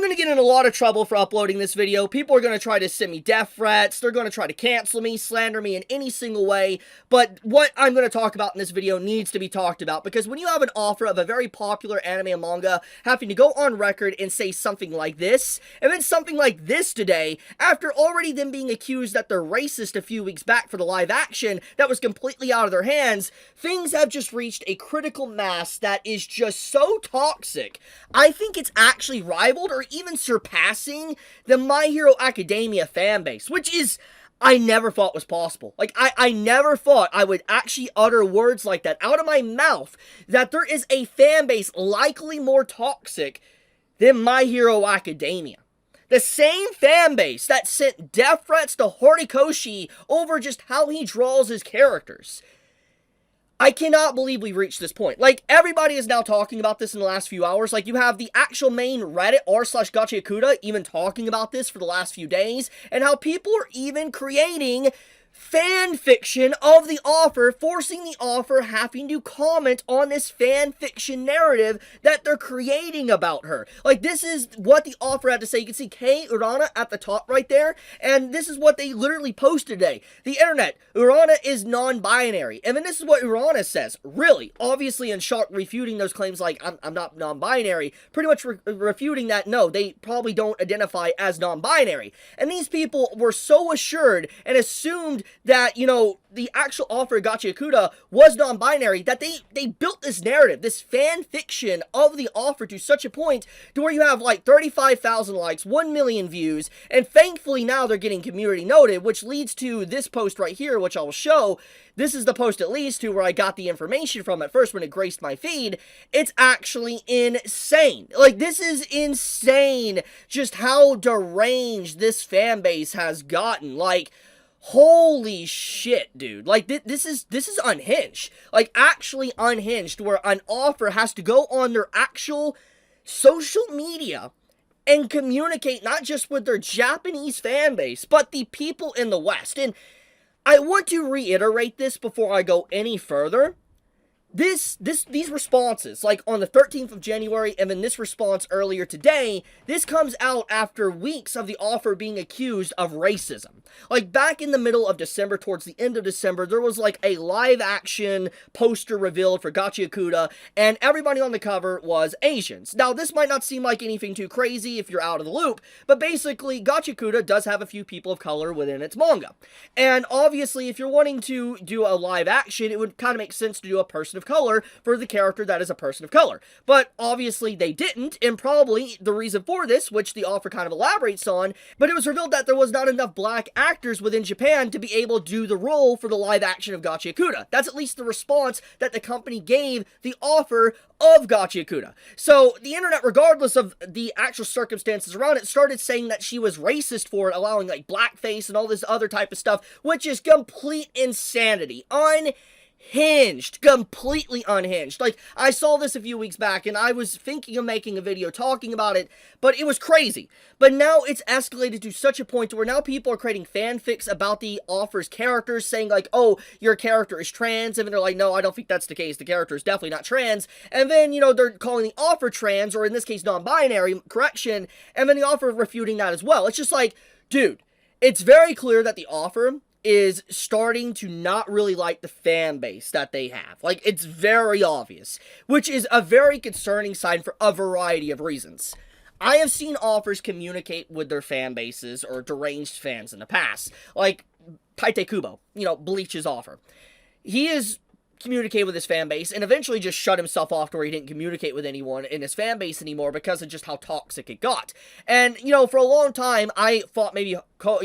going to get in a lot of trouble for uploading this video. People are going to try to send me death threats. They're going to try to cancel me, slander me in any single way. But what I'm going to talk about in this video needs to be talked about, because when you have an offer of a very popular anime and manga having to go on record and say something like this, and then something like this today, after already them being accused that they're racist a few weeks back for the live action that was completely out of their hands, things have just reached a critical mass that is just so toxic. I think it's actually rivaled or even surpassing the My Hero Academia fanbase, which is, I never thought was possible. Like, I never thought I would actually utter words like that out of my mouth, that there is a fanbase likely more toxic than My Hero Academia. The same fanbase that sent death threats to Horikoshi over just how he draws his characters. I cannot believe we've reached this point. Like, everybody is now talking about this in the last few hours. Like, you have the actual main Reddit r/Gachiakuta even talking about this for the last few days, and how people are even creating fan fiction of the offer, forcing the offer having to comment on this fan fiction narrative that they're creating about her. Like, this is what the offer had to say. You can see Kei Urana at the top right there, and this is what they literally posted today. The internet, Urana is non-binary, and then this is what Urana says. Really, obviously in shock, refuting those claims like, I'm not non-binary, pretty much refuting that, no, they probably don't identify as non-binary. And these people were so assured and assumed that, you know, the actual offer of Gachiakuta was non-binary, that they built this narrative, this fan fiction of the offer to such a point to where you have like 35,000 likes, 1 million views, and thankfully now they're getting community noted, which leads to this post right here, which I will show. This is the post at least to where I got the information from at first when it graced my feed. It's actually insane. Like, this is insane just how deranged this fan base has gotten. Like, holy shit, dude. Like, this is unhinged. Like, actually unhinged, where an offer has to go on their actual social media and communicate not just with their Japanese fan base, but the people in the West. And I want to reiterate this before I go any further. These responses, like on the 13th of January, and then this response earlier today, this comes out after weeks of the offer being accused of racism. Like, back in the middle of December, towards the end of December, there was like a live action poster revealed for Gachiakuta, and everybody on the cover was Asians. Now, this might not seem like anything too crazy if you're out of the loop, but basically, Gachiakuta does have a few people of color within its manga. And obviously, if you're wanting to do a live action, it would kind of make sense to do a person of color for the character that is a person of color. But obviously they didn't, and probably the reason for this, which the offer kind of elaborates on, but it was revealed that there was not enough black actors within Japan to be able to do the role for the live action of Gachiakuta. That's at least the response that the company gave the offer of Gachiakuta. So the internet, regardless of the actual circumstances around it, started saying that she was racist for it, allowing like blackface and all this other type of stuff, which is complete insanity. Unhinged. Completely unhinged. Like, I saw this a few weeks back, and I was thinking of making a video talking about it, but it was crazy. But now it's escalated to such a point where now people are creating fanfics about the offer's characters, saying like, oh, your character is trans, and then they're like, no, I don't think that's the case, the character is definitely not trans, and then, you know, they're calling the offer trans, or in this case, non-binary, correction, and then the offer refuting that as well. It's just like, dude, it's very clear that the offer is starting to not really like the fan base that they have. Like, it's very obvious, which is a very concerning sign for a variety of reasons. I have seen offers communicate with their fan bases or deranged fans in the past, like Taite Kubo, you know, Bleach's offer. He is communicate with his fan base and eventually just shut himself off to where he didn't communicate with anyone in his fan base anymore because of just how toxic it got. And, you know, for a long time, I thought maybe, you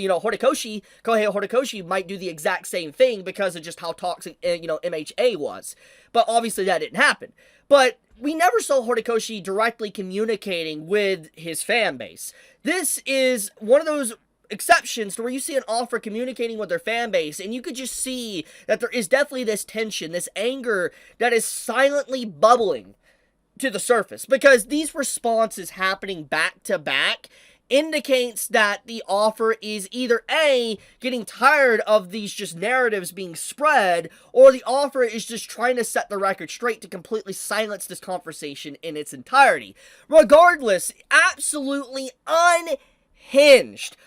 know, Kohei Horikoshi might do the exact same thing because of just how toxic, you know, MHA was. But obviously that didn't happen. But we never saw Horikoshi directly communicating with his fan base. This is one of those exceptions to where you see an offer communicating with their fan base, and you could just see that there is definitely this tension, this anger that is silently bubbling to the surface, because these responses happening back to back indicates that the offer is either A, getting tired of these just narratives being spread, or the offer is just trying to set the record straight to completely silence this conversation in its entirety. Regardless, absolutely unhinged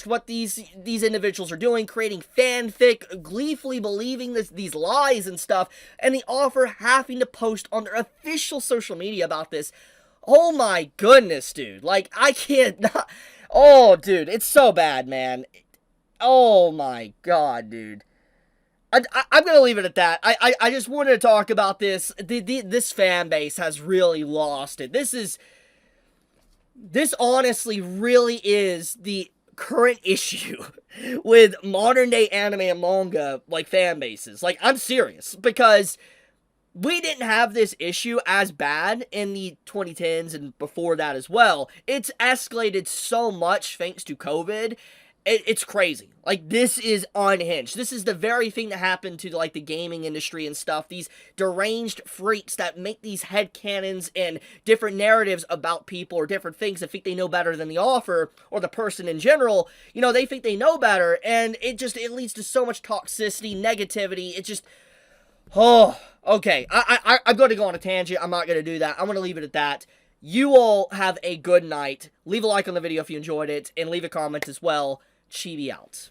what these individuals are doing, creating fanfic, gleefully believing these lies and stuff, and the offer having to post on their official social media about this. Oh my goodness, dude. Like, I can't not... Oh, dude, it's so bad, man. Oh my god, dude. I'm gonna leave it at that. I just wanted to talk about this. This fan base has really lost it. This honestly really is the current issue with modern day anime and manga, like, fan bases. Like, I'm serious, because we didn't have this issue as bad in the 2010s and before that as well. It's escalated so much thanks to COVID. It's crazy. Like, this is unhinged. This is the very thing that happened to, like, the gaming industry and stuff. These deranged freaks that make these headcanons and different narratives about people or different things that think they know better than the offer or the person in general. You know, they think they know better, and it leads to so much toxicity, negativity. It just... Oh, okay. I'm going to go on a tangent. I'm not going to do that. I'm going to leave it at that. You all have a good night. Leave a like on the video if you enjoyed it, and leave a comment as well. Chibi out.